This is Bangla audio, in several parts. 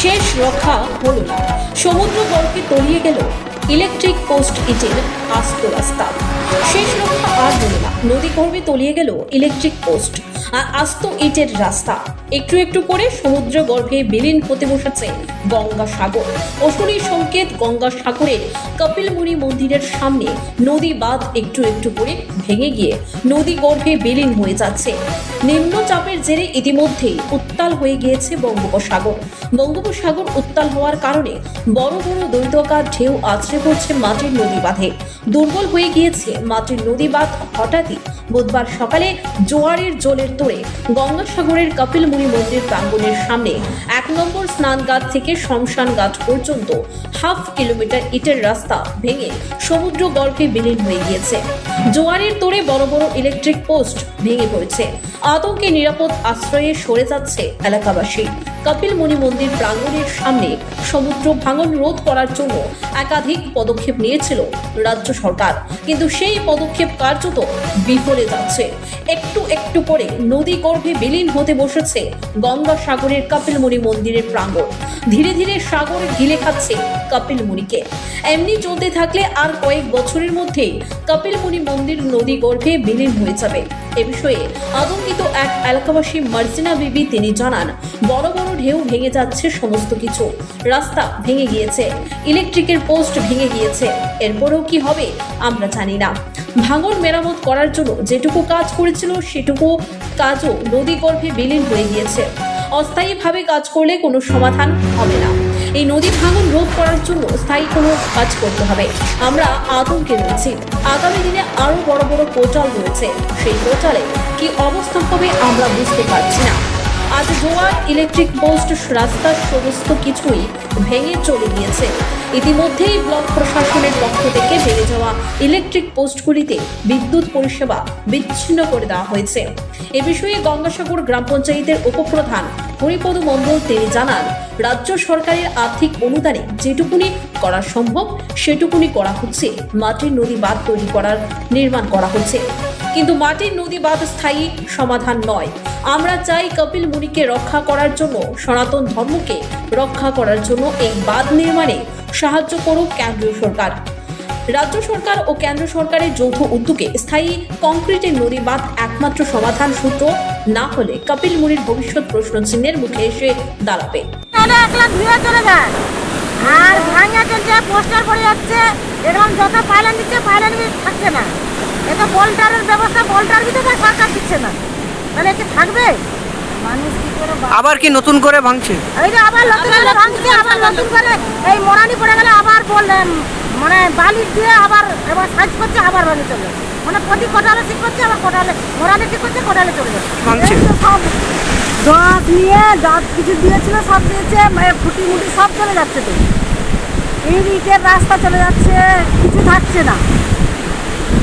শেষ রক্ষা হলো না, সমুদ্র গর্ভে তলিয়ে গেল ইলেকট্রিক পোস্ট ইটের আস্ত রাস্তা। শেষ রক্ষা আর হলো না, নদী গর্ভে তলিয়ে গেল ইলেকট্রিক পোস্ট আর আস্ত ইটের রাস্তা। একটু একটু করে সমুদ্র গর্ভে বিলীন হতে বসেছে গঙ্গাসাগর। অশনির সংকেত গঙ্গাসাগরের কপিলমুনি মন্দিরের সামনে নদী বাঁধ একটু একটু করে ভেঙে গিয়ে নদী গর্ভে বিলীন হয়ে যাচ্ছে। নিম্নচাপের জেরে ইতিমধ্যেই উত্তাল হয়ে গিয়েছে বঙ্গোপসাগর। বঙ্গোপসাগর উত্তাল হওয়ার কারণে বড় বড় দৈত্যাকার ঢেউ আছড়ে পড়ছে মাটির নদী বাঁধে। দুর্বল হয়ে গিয়েছে মাটির নদী বাঁধ। হঠাৎই বুধবার সকালে জোয়ারের জলের তোড়ে গঙ্গাসাগরের কপিলমুনি মন্দির প্রাঙ্গণের সামনে ১ নম্বর স্নানঘাট থেকে শ্মশান ঘাট পর্যন্ত হাফ কিলোমিটার ইটের রাস্তা ভেঙে সমুদ্র গর্ভে বিলীন হয়ে গিয়েছে। জোয়ারের তোড়ে বড় বড় ইলেকট্রিক পোস্ট ভেঙে পড়েছে। আতঙ্কে নিরাপদ আশ্রয়ে সরে যাচ্ছে এলাকাবাসী। কপিলমুনি মন্দির প্রাঙ্গণের সামনে সমুদ্র ভাঙন রোধ করার জন্য একাধিক পদক্ষেপ নিয়েছিল রাজ্য সরকার, কিন্তু সেই পদক্ষেপ কার্যত বিফলে যাচ্ছে। একটু একটু করে নদী গর্ভে বিলীন হতে বসেছে গঙ্গাসাগরের কপিলমুনি মন্দিরের প্রাঙ্গণ। ধীরে ধীরে সাগর গিলে খাচ্ছে কপিলমুনিকে। এমনি চলতে থাকলে আর কয়েক বছরের মধ্যেই কপিলমুনি মন্দির নদী গর্ভে বিলীন হয়ে যাবে। এ বিষয়ে আতঙ্কিত এক এলাকাবাসী মার্জিনা বিবি তিনি জানান, বড় বড় ঢেউ ভেঙে যাচ্ছে সমস্ত কিছু। রাস্তা ভেঙে গিয়েছে, ইলেকট্রিকের পোস্ট ভেঙে গিয়েছে। এরপরেও কি হবে আমরা জানি না। ভাঙন মেরামত করার জন্য যেটুকু কাজ করেছিল সেটুকু কাজও নদী গর্ভে বিলীন হয়ে গিয়েছে। অস্থায়ীভাবে কাজ করলে কোনো সমাধান হবে না। এই নদী ভাঙন রোধ করার জন্য স্থায়ী কোনো কাজ করতে হবে। আমরা আতঙ্কে রয়েছি। আগামী দিনে আরো বড় বড় পোর্টাল রয়েছে, সেই পোর্টালে কি অবস্থা হবে আমরা বুঝতে পারছি না। আজ জোয়ার, ইলেকট্রিক পোস্ট, রাস্তার সমস্ত কিছুই ভেঙে চলে গিয়েছে। ইতিমধ্যেই ব্লক প্রশাসনের পক্ষ থেকে ভেঙে যাওয়া ইলেকট্রিক পোস্টগুলিতে বিদ্যুৎ পরিষেবা বিচ্ছিন্ন করে দেওয়া হয়েছে। এ বিষয়ে গঙ্গাসাগর গ্রাম পঞ্চায়েতের উপপ্রধান হরিপদ মণ্ডল তিনি জানান, রাজ্য সরকারের আর্থিক অনুদানে যেটুকুনি করা সম্ভব সেটুকুনি করা হচ্ছে। মাটির নদী বাঁধ তৈরি করার নির্মাণ করা হচ্ছে, কিন্তু মাটির নদী বাঁধ স্থায়ী সমাধান নয়। আমরা চাই কপিলমুনিকে রক্ষা করার জন্য, সনাতন ধর্মকে রক্ষা করার জন্য এই বাঁধ নির্মাণে সাহায্য করুক কেন্দ্রীয় সরকার। রাজ্য সরকার ও কেন্দ্র সরকারের যৌথ উদ্যোগে স্থায়ী কংক্রিটের নদী বাঁধ একমাত্র সমাধান সূত্র না হলে কপিলমুনির ভবিষ্যৎ প্রশ্নচিহ্নের মুখে এসে দাঁড়াবে। আর ভাঙা চলছে, পোস্টার পড়ে যাচ্ছে, এরকম যত পাইলান দিচ্ছে পাইলান থাকছে না। এটা বোল্টারের ব্যবস্থা, বোল্টার ভিতরে সরকার দিচ্ছে না, তাহলে কি থাকবে? মানুষ কি করে আবার কি নতুন করে ভাঙছে? এই যে আবার নতুন করে ভাঙছে, আবার নতুন করে এই মোরানি পড়ে গেলে আবার বললেন মানে বালি দিয়ে আবার এবার সাইজ করছে, আবার ভাঙে চলে যাচ্ছে। মানে প্রতি কোটালে ঠিক করছে, আবার কোটালে মোরানি ঠিক করছে, কোটালে চলে যাচ্ছে। ভাঙছে সব দাঁত নিয়ে দাঁত কিছু দিয়েছিল, সব দিয়েছে, ফুটি মুটি সব চলে যাচ্ছে। তো এই ইটের রাস্তা চলে যাচ্ছে, কিছু থাকছে না।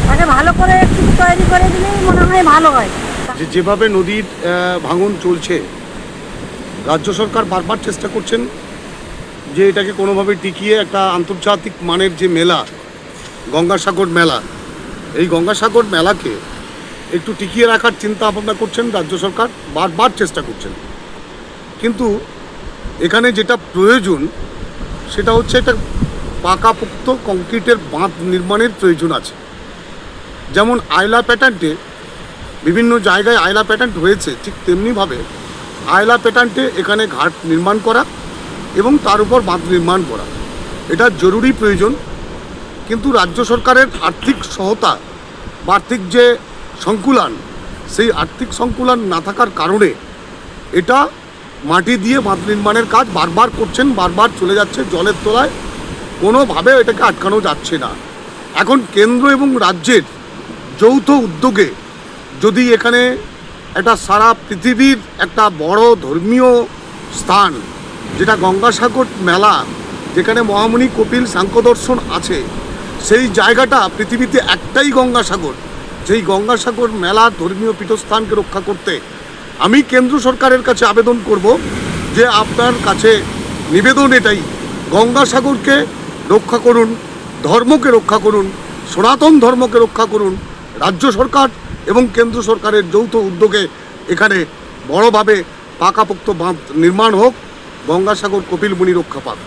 তাকে ভালো করে একটু তৈরি করে দিলেই মনে হয় ভালো হয়। যেভাবে নদীর ভাঙন চলছে, রাজ্য সরকার বারবার চেষ্টা করছেন যে এটাকে কোনোভাবে টিকিয়ে একটা আন্তর্জাতিক মানের যে মেলা গঙ্গাসাগর মেলা, এই গঙ্গাসাগর মেলাকে একটু টিকিয়ে রাখার চিন্তা ভাবনা করছেন রাজ্য সরকার, বারবার চেষ্টা করছেন। কিন্তু এখানে যেটা প্রয়োজন সেটা হচ্ছে একটা পাকাপোক্ত কংক্রিটের বাঁধ নির্মাণের প্রয়োজন আছে। যেমন আয়লা প্যাটার্নটে বিভিন্ন জায়গায় আয়লা প্যাটার্ন হয়েছে, ঠিক তেমনিভাবে আয়লা প্যাটার্নটে এখানে ঘাট নির্মাণ করা এবং তার উপর বাঁধ নির্মাণ করা, এটা জরুরি প্রয়োজন। কিন্তু রাজ্য সরকারের আর্থিক সহায়তা বা আর্থিক যে সংকুলান, সেই আর্থিক সংকুলান না থাকার কারণে এটা মাটি দিয়ে বাঁধ নির্মাণের কাজ বারবার করছেন, বারবার চলে যাচ্ছে জলের তলায়, কোনোভাবে এটাকে আটকানো যাচ্ছে না। এখন কেন্দ্র এবং রাজ্যের যৌথ উদ্যোগে যদি এখানে একটা সারা পৃথিবীর একটা বড় ধর্মীয় স্থান যেটা গঙ্গাসাগর মেলা, যেখানে মহামুনি কপিল সাংখ্য দর্শন আছে, সেই জায়গাটা পৃথিবীতে একটাই গঙ্গাসাগর, সেই গঙ্গাসাগর মেলা ধর্মীয় পীঠস্থানকে রক্ষা করতে আমি কেন্দ্র সরকারের কাছে আবেদন করব যে আপনার কাছে নিবেদন এটাই, গঙ্গাসাগরকে রক্ষা করুন, ধর্মকে রক্ষা করুন, সনাতন ধর্মকে রক্ষা করুন। রাজ্য সরকার এবং কেন্দ্র সরকারের যৌথ উদ্যোগে এখানে বড়োভাবে পাকাপোক্ত বাঁধ নির্মাণ হোক গঙ্গাসাগর কপিলমুনি রক্ষা পাক।